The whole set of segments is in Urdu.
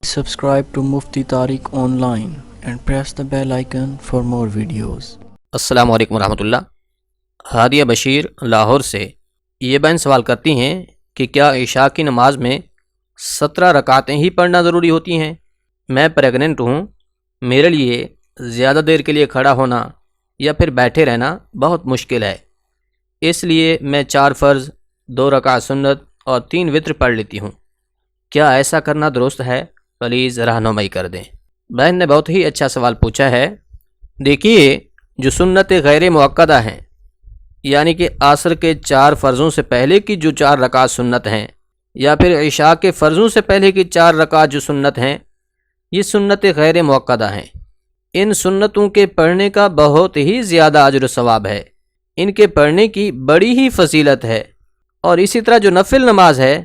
Subscribe to Mufti Tariq Online and press the bell icon for more videos. السلام علیکم ورحمۃ اللہ۔ ہادیہ بشیر لاہور سے یہ بہن سوال کرتی ہیں کہ کیا عشاء کی نماز میں 17 رکعتیں ہی پڑھنا ضروری ہوتی ہیں؟ میں پریگننٹ ہوں، میرے لیے زیادہ دیر کے لیے کھڑا ہونا یا پھر بیٹھے رہنا بہت مشکل ہے، اس لیے میں 4 فرض، 2 رکعت سنت اور 3 وتر پڑھ لیتی ہوں۔ کیا ایسا کرنا درست ہے؟ پلیز رہنمائی کر دیں۔ بہن نے بہت ہی اچھا سوال پوچھا ہے۔ دیکھیے، جو سنت غیر مؤکدہ ہیں، یعنی کہ عصر کے 4 فرضوں سے پہلے کی جو 4 رکعت سنت ہیں، یا پھر عشاء کے فرضوں سے پہلے کی 4 رکعت جو سنت ہیں، یہ سنت غیر مؤکدہ ہیں۔ ان سنتوں کے پڑھنے کا بہت ہی زیادہ اجر و ثواب ہے، ان کے پڑھنے کی بڑی ہی فضیلت ہے، اور اسی طرح جو نفل نماز ہے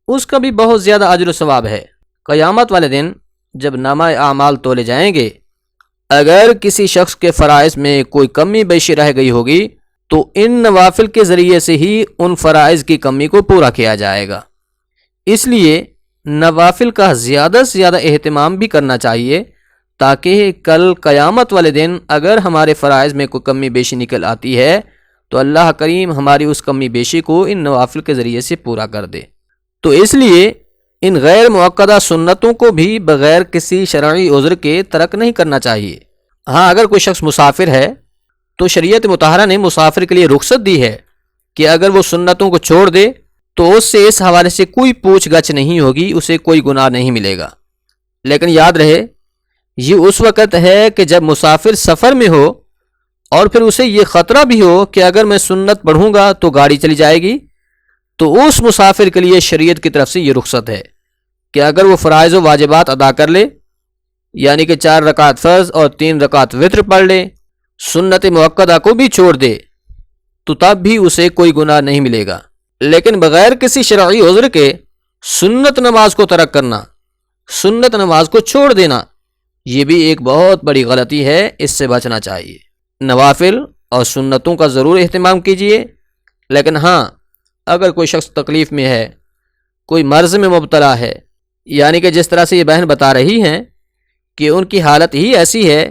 اس کا بھی بہت زیادہ اجر و ثواب ہے۔ قیامت والے دن جب نامہ اعمال تولے جائیں گے، اگر کسی شخص کے فرائض میں کوئی کمی بیشی رہ گئی ہوگی تو ان نوافل کے ذریعے سے ہی ان فرائض کی کمی کو پورا کیا جائے گا۔ اس لیے نوافل کا زیادہ سے زیادہ اہتمام بھی کرنا چاہیے، تاکہ کل قیامت والے دن اگر ہمارے فرائض میں کوئی کمی بیشی نکل آتی ہے تو اللہ کریم ہماری اس کمی بیشی کو ان نوافل کے ذریعے سے پورا کر دے۔ تو اس لیے ان غیر مؤکدہ سنتوں کو بھی بغیر کسی شرعی عذر کے ترک نہیں کرنا چاہیے۔ ہاں، اگر کوئی شخص مسافر ہے تو شریعت مطہرہ نے مسافر کے لیے رخصت دی ہے کہ اگر وہ سنتوں کو چھوڑ دے تو اس سے اس حوالے سے کوئی پوچھ گچھ نہیں ہوگی، اسے کوئی گناہ نہیں ملے گا۔ لیکن یاد رہے، یہ اس وقت ہے کہ جب مسافر سفر میں ہو اور پھر اسے یہ خطرہ بھی ہو کہ اگر میں سنت پڑھوں گا تو گاڑی چلی جائے گی، تو اس مسافر کے لیے شریعت کی طرف سے یہ رخصت ہے کہ اگر وہ فرائض و واجبات ادا کر لے، یعنی کہ 4 رکعت فرض اور 3 رکعت وتر پڑھ لے، سنت مؤکدہ کو بھی چھوڑ دے، تو تب بھی اسے کوئی گناہ نہیں ملے گا۔ لیکن بغیر کسی شرعی عذر کے سنت نماز کو ترک کرنا، سنت نماز کو چھوڑ دینا، یہ بھی ایک بہت بڑی غلطی ہے، اس سے بچنا چاہیے۔ نوافل اور سنتوں کا ضرور اہتمام کیجیے، لیکن ہاں، اگر کوئی شخص تکلیف میں ہے، کوئی مرض میں مبتلا ہے، یعنی کہ جس طرح سے یہ بہن بتا رہی ہیں کہ ان کی حالت ہی ایسی ہے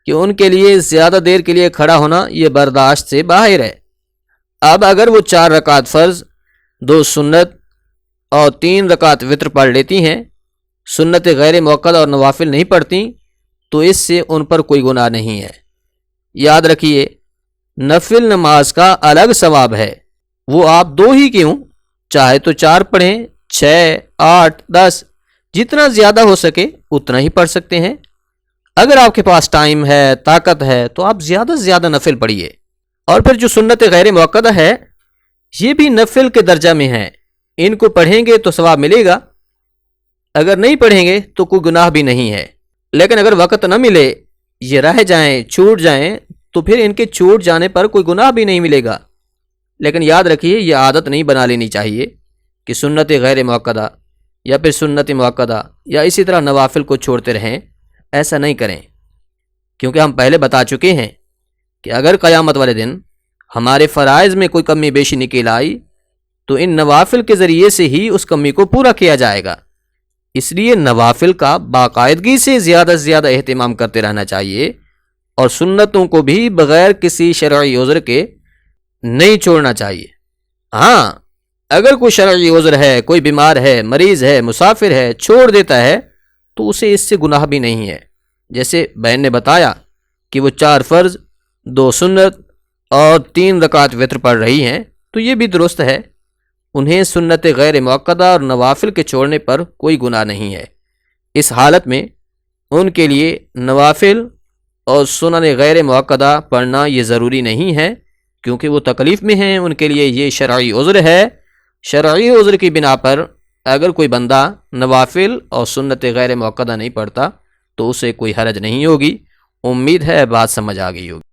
کہ ان کے لیے زیادہ دیر کے لیے کھڑا ہونا یہ برداشت سے باہر ہے، اب اگر وہ 4 رکعت فرض، 2 سنت اور 3 رکعت وتر پڑھ لیتی ہیں، سنت غیر مؤکدہ اور نوافل نہیں پڑھتی، تو اس سے ان پر کوئی گناہ نہیں ہے۔ یاد رکھیے، نفل نماز کا الگ ثواب ہے، وہ آپ 2 ہی کیوں، چاہے تو 4 پڑھیں، 6، 8، 10، جتنا زیادہ ہو سکے اتنا ہی پڑھ سکتے ہیں۔ اگر آپ کے پاس ٹائم ہے، طاقت ہے، تو آپ زیادہ سے زیادہ نفل پڑھیے۔ اور پھر جو سنت غیر مؤکدہ ہے، یہ بھی نفل کے درجہ میں ہے، ان کو پڑھیں گے تو ثواب ملے گا، اگر نہیں پڑھیں گے تو کوئی گناہ بھی نہیں ہے۔ لیکن اگر وقت نہ ملے، یہ رہ جائیں، چھوٹ جائیں، تو پھر ان کے چھوٹ جانے پر کوئی گناہ بھی نہیں ملے گا۔ لیکن یاد رکھیے، یہ عادت نہیں بنا لینی چاہیے کہ سنت غیر مؤکدہ یا پھر سنت مؤکدہ یا اسی طرح نوافل کو چھوڑتے رہیں، ایسا نہیں کریں، کیونکہ ہم پہلے بتا چکے ہیں کہ اگر قیامت والے دن ہمارے فرائض میں کوئی کمی بیشی نکل آئی تو ان نوافل کے ذریعے سے ہی اس کمی کو پورا کیا جائے گا۔ اس لیے نوافل کا باقاعدگی سے زیادہ اہتمام کرتے رہنا چاہیے، اور سنتوں کو بھی بغیر کسی شرعی عذر کے نہیں چھوڑنا چاہیے۔ ہاں، اگر کوئی شرعی عذر ہے، کوئی بیمار ہے، مریض ہے، مسافر ہے، چھوڑ دیتا ہے تو اسے اس سے گناہ بھی نہیں ہے۔ جیسے بہن نے بتایا کہ وہ 4 فرض، 2 سنت اور 3 رکعت وتر پڑھ رہی ہیں، تو یہ بھی درست ہے، انہیں سنت غیر مؤکدہ اور نوافل کے چھوڑنے پر کوئی گناہ نہیں ہے۔ اس حالت میں ان کے لیے نوافل اور سنن غیر مؤکدہ پڑھنا یہ ضروری نہیں ہے، کیونکہ وہ تکلیف میں ہیں، ان کے لیے یہ شرعی عذر ہے۔ شرعی عذر کی بنا پر اگر کوئی بندہ نوافل اور سنت غیر مؤکدہ نہیں پڑھتا تو اسے کوئی حرج نہیں ہوگی۔ امید ہے بات سمجھ آ گئی ہوگی۔